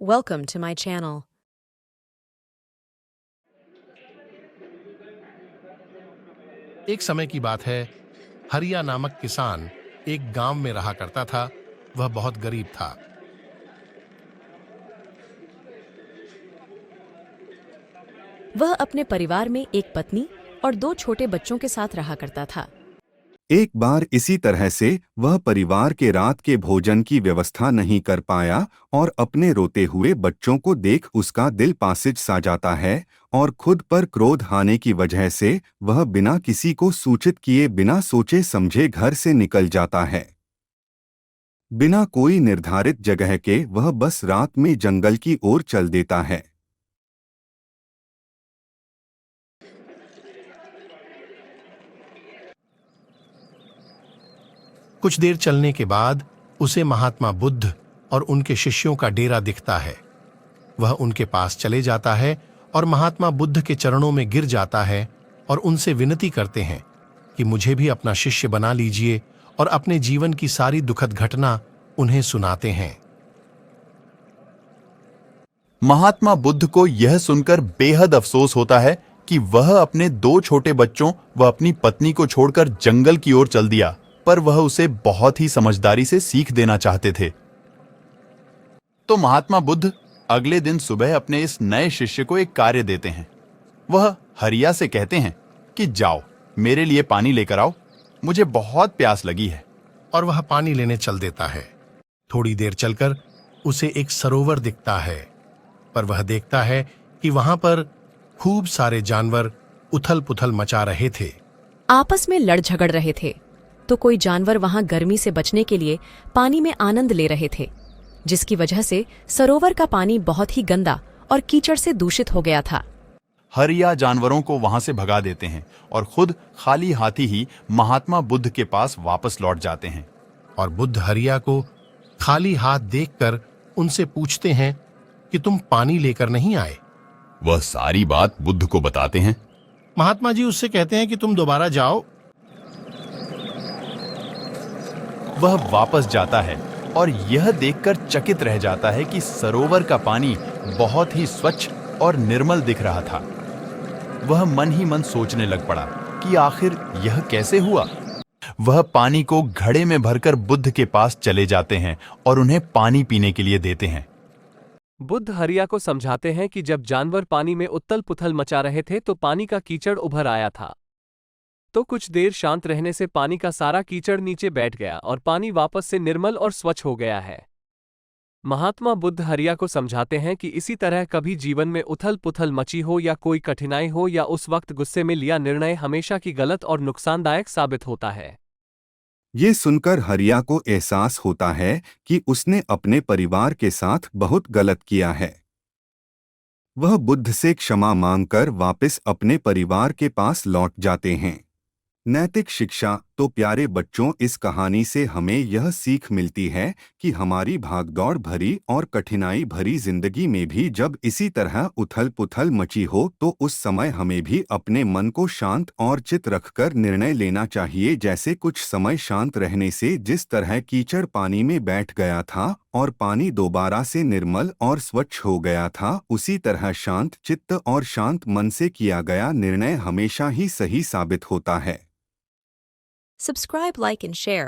Welcome to my channel. एक समय की बात है। हरिया नामक किसान एक गांव में रहा करता था। वह बहुत गरीब था। वह अपने परिवार में एक पत्नी और 2 छोटे बच्चों के साथ रहा करता था। एक बार इसी तरह से वह परिवार के रात के भोजन की व्यवस्था नहीं कर पाया और अपने रोते हुए बच्चों को देख उसका दिल पासिज सा जाता है और खुद पर क्रोध आने की वजह से वह बिना किसी को सूचित किए बिना सोचे समझे घर से निकल जाता है। बिना कोई निर्धारित जगह के वह बस रात में जंगल की ओर चल देता है। कुछ देर चलने के बाद उसे महात्मा बुद्ध और उनके शिष्यों का डेरा दिखता है। वह उनके पास चले जाता है और महात्मा बुद्ध के चरणों में गिर जाता है और उनसे विनती करते हैं कि मुझे भी अपना शिष्य बना लीजिए, और अपने जीवन की सारी दुखद घटना उन्हें सुनाते हैं। महात्मा बुद्ध को यह सुनकर बेहद अफसोस होता है कि वह अपने 2 छोटे बच्चों व अपनी पत्नी को छोड़कर जंगल की ओर चल दिया, पर वह उसे बहुत ही समझदारी से सीख देना चाहते थे। तो महात्मा बुद्ध अगले दिन सुबह अपने इस नए शिष्य को एक कार्य देते हैं। वह हरिया से कहते हैं कि जाओ मेरे लिए पानी लेकर आओ, मुझे बहुत प्यास लगी है। और वह पानी लेने चल देता है। थोड़ी देर चलकर उसे एक सरोवर दिखता है, पर वह देखता है कि वहां पर खूब सारे जानवर उथल पुथल मचा रहे थे। आपस में लड़ झगड़ रहे थे, तो कोई जानवर वहां गर्मी से बचने के लिए पानी में आनंद ले रहे थे, जिसकी वजह से सरोवर का पानी बहुत ही गंदा और कीचड़ से दूषित हो गया था। हरिया जानवरों को वहां से भगा देते हैं और खुद खाली हाथी ही महात्मा बुद्ध के पास वापस लौट जाते हैं। और बुद्ध हरिया को खाली हाथ देखकर उनसे पूछते हैं कि तुम पानी लेकर नहीं आए। वह सारी बात बुद्ध को बताते हैं। महात्मा जी उससे कहते हैं कि तुम दोबारा जाओ। वह वापस जाता है और यह देखकर चकित रह जाता है कि सरोवर का पानी बहुत ही स्वच्छ और निर्मल दिख रहा था। वह मन ही मन सोचने लग पड़ा कि आखिर यह कैसे हुआ। वह पानी को घड़े में भरकर बुद्ध के पास चले जाते हैं और उन्हें पानी पीने के लिए देते हैं। बुद्ध हरिया को समझाते हैं कि जब जानवर पानी में उथल पुथल मचा रहे थे तो पानी का कीचड़ उभर आया था। तो कुछ देर शांत रहने से पानी का सारा कीचड़ नीचे बैठ गया और पानी वापस से निर्मल और स्वच्छ हो गया है। महात्मा बुद्ध हरिया को समझाते हैं कि इसी तरह कभी जीवन में उथल पुथल मची हो या कोई कठिनाई हो या उस वक्त गुस्से में लिया निर्णय हमेशा की गलत और नुकसानदायक साबित होता है। ये सुनकर हरिया को एहसास होता है कि उसने अपने परिवार के साथ बहुत गलत किया है। वह बुद्ध से क्षमा मांगकर वापस अपने परिवार के पास लौट जाते हैं। नैतिक शिक्षा। तो प्यारे बच्चों, इस कहानी से हमें यह सीख मिलती है कि हमारी भागदौड़ भरी और कठिनाई भरी जिंदगी में भी जब इसी तरह उथल पुथल मची हो तो उस समय हमें भी अपने मन को शांत और चित रखकर निर्णय लेना चाहिए। जैसे कुछ समय शांत रहने से जिस तरह कीचड़ पानी में बैठ गया था और पानी दोबारा से निर्मल और स्वच्छ हो गया था, उसी तरह शांत चित्त और शांत मन से किया गया निर्णय हमेशा ही सही साबित होता है। Subscribe, like and share.